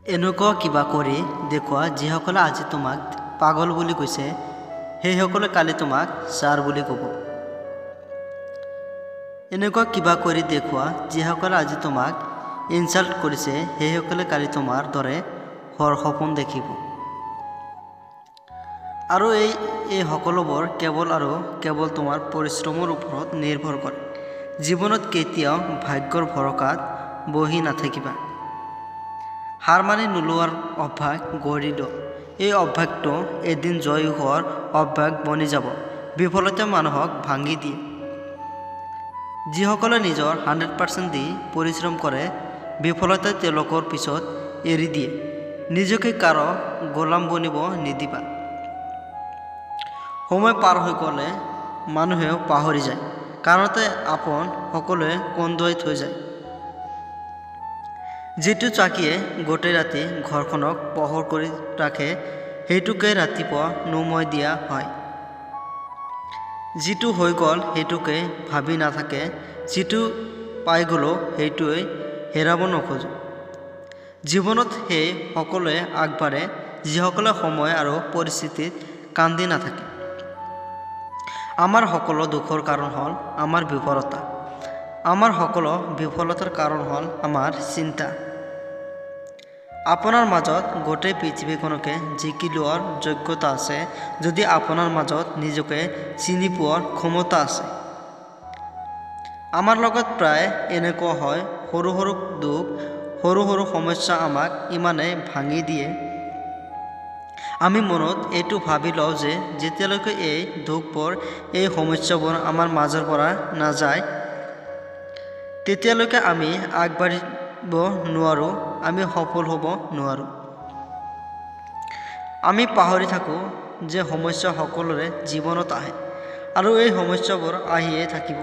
এনেকুৱা কিবা কৰি দেখুওৱা যিসকলে আজি তোমাক পাগল বুলি কৈছে সেইসকলে কালি তোমাক ছাৰ বুলি ক'ব। এনেকুৱা কিবা কৰি দেখুওৱা যিসকলে আজি তোমাক ইনচাল্ট কৰিছে সেইসকলে কালি তোমাৰ দৰে হোৱাৰ সপোন দেখিব। আৰু এই সকলোবোৰ কেৱল তোমাৰ পৰিশ্ৰমৰ ওপৰত নিৰ্ভৰ কৰে। জীৱনত কেতিয়াও ভাগ্যৰ ভৰসাত বহি নাথাকিবা। হাৰ মানি নোলোৱাৰ অভ্যাস গঢ়ি লোৱা। এই অভ্যাসটো এদিন জয়ী হোৱাৰ অভ্যাস বনি যাব। বিফলতাই মানুহক ভাঙি দিয়ে। যিসকলে নিজৰ 100% দি পৰিশ্ৰম কৰে বিফলতাই তেওঁলোকৰ পিছত এৰি দিয়ে। নিজকে কাৰো গোলাম বনিব নিদিবা। সময় পাৰ হৈ গ'লে মানুহেও পাহৰি যায়, কাৰণতে আপোন সকলোৱে কন্দুৱাই থৈ যায়। যিটো চাকিয়ে গোটেই ৰাতি ঘৰখনক পোহৰ কৰি ৰাখে সেইটোকে ৰাতিপুৱা নুমুৱাই দিয়া হয়। যিটো হৈ গ'ল সেইটোকে ভাবি নাথাকে, যিটো পাই গ'লো সেইটোৱে হেৰাব নোখোজো। জীৱনত সেই সকলোৱে আগবাঢ়ে যিসকলে সময় আৰু পৰিস্থিতিত কান্দি নাথাকে। আমাৰ সকলো দুখৰ কাৰণ হ'ল আমাৰ বিফলতা। আমাৰ সকলো বিফলতাৰ কাৰণ হ'ল আমাৰ চিন্তা। আপোনাৰ মাজত গোটেই পৃথিৱীখনকে জিকি লোৱাৰ যোগ্যতা আছে যদি আপোনাৰ মাজত নিজকে চিনি পোৱাৰ ক্ষমতা আছে। আমাৰ লগত প্ৰায় এনেকুৱা হয়, সৰু সৰু দুখ, সৰু সৰু সমস্যা আমাক ইমানেই ভাঙি দিয়ে। আমি মনত এইটো ভাবি লওঁ যে যেতিয়ালৈকে এই দুখবোৰ, এই সমস্যাবোৰ আমাৰ মাজৰ পৰা নাযায় তেতিয়ালৈকে আমি আগবাঢ়িব নোৱাৰোঁ, আমি সফল হ'ব নোৱাৰোঁ। আমি পাহৰি থাকোঁ যে সমস্যা সকলোৰে জীৱনত আহে আৰু এই সমস্যাবোৰ আহিয়ে থাকিব।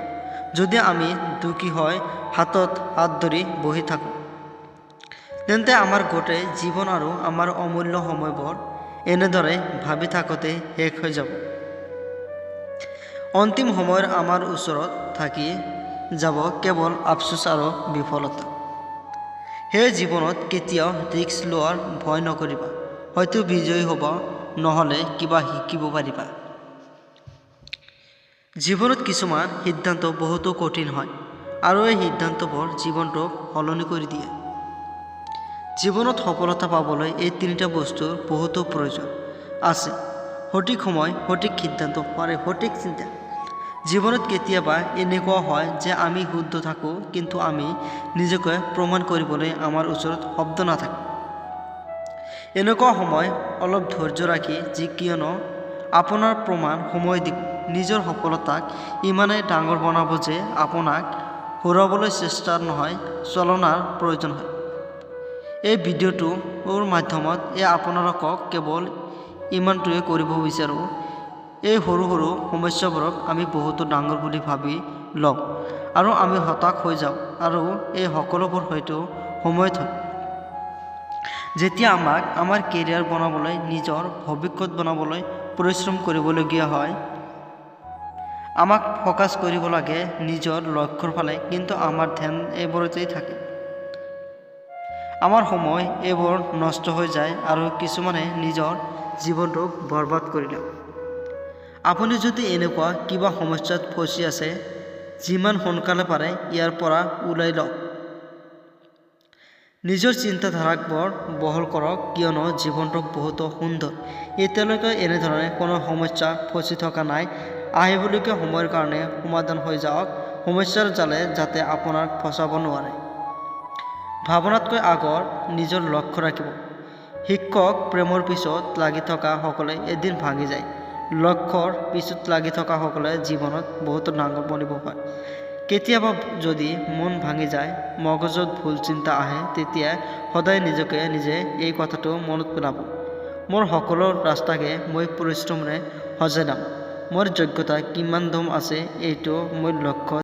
যদি আমি দুখী হৈ হাতত হাত ধৰি বহি থাকোঁ তেন্তে আমাৰ গোটেই জীৱন আৰু আমাৰ অমূল্য সময়বোৰ এনেদৰে ভাবি থাকোঁতে শেষ হৈ যাব। অন্তিম সময়ত আমাৰ ওচৰত থাকি যাব কেৱল আফচোস আৰু বিফলতা। সেয়ে জীৱনত কেতিয়াও ৰিস্ক লোৱাৰ ভয় নকৰিবা। হয়তো বিজয়ী হ'ব, নহ'লে কিবা শিকিব পাৰিবা। জীৱনত কিছুমান সিদ্ধান্ত বহুতো কঠিন হয় আৰু এই সিদ্ধান্তবোৰ জীৱনটোক সলনি কৰি দিয়ে। জীৱনত সফলতা পাবলৈ এই তিনিটা বস্তুৰ বহুতো প্ৰয়োজন আছে: সঠিক সময়, সঠিক সিদ্ধান্ত আৰু সঠিক চিন্তা। জীৱনত কেতিয়াবা এনেকুৱা হয় যে আমি শুদ্ধ থাকোঁ কিন্তু আমি নিজকে প্ৰমাণ কৰিবলৈ আমাৰ ওচৰত শব্দ নাথাকে। এনেকুৱা সময় অলপ ধৈৰ্য ৰাখি কিয়নো আপোনাৰ প্ৰমাণ সময় দিব। নিজৰ সফলতাক ইমানেই ডাঙৰ বনাব যে আপোনাক হৰুৱাবলৈ চেষ্টাৰ নহয়, চলনাৰ প্ৰয়োজন হয়। এই ভিডিঅ'টোৰ মাধ্যমত আপোনালোকক কেৱল ইমানটোৱে কৰিব বিচাৰোঁ, এই সৰু সৰু সমস্যাবোৰক আমি বহুতো ডাঙৰ বুলি ভাবি লওঁ আৰু আমি হতাশ হৈ যাওঁ আৰু এই সকলোবোৰ হয়তো সময়ত হয়। যেতিয়া আমাক আমাৰ কেৰিয়াৰ বনাবলৈ, নিজৰ ভৱিষ্যত বনাবলৈ পৰিশ্ৰম কৰিবলগীয়া হয়, আমাক ফ'কাছ কৰিব লাগে নিজৰ লক্ষ্যৰ ফালে, কিন্তু আমাৰ ধ্যান এইবোৰতেই থাকে। আমাৰ সময় এইবোৰ নষ্ট হৈ যায় আৰু কিছুমানে নিজৰ জীৱনটোক বৰবাদ কৰি লয়। আপুনি যদি এনেকুৱা কিবা সমস্যাত ফচি আছে, যিমান সোনকালে পাৰে ইয়াৰ পৰা ওলাই লওক। নিজৰ চিন্তাধাৰাবোৰ বহল কৰক, কিয়নো জীৱনটো বহুতো সুন্দৰ। এতিয়ালৈকে এনেধৰণে কোনো সমস্যা ফচি থকা নাই। আহিবলগীয়া সময়ৰ কাৰণে সমাধান হৈ যাওক। সমস্যাৰ জালে যাতে আপোনাক ফচাব নোৱাৰে। ভাৱনাতকৈ আগত নিজৰ লক্ষ্য ৰাখিব। শিক্ষক প্ৰেমৰ পিছত লাগি থকা সকলে এদিন ভাঙি যায়। লক্ষ্যৰ পিছত লাগি থকা সকলে জীৱনত বহুতো ডাঙৰ বনিব পাৰে। কেতিয়াবা যদি মন ভাঙি যায়, মগজুত ভুল চিন্তা আহে, তেতিয়া সদায় নিজকে নিজে এই কথাটো মনত পেলাব: মোৰ সকলো ৰাস্তাকে মই পৰিশ্ৰমেৰে সজাই ল'ম। মোৰ যোগ্যতা কিমান দম আছে এইটো মোৰ লক্ষ্য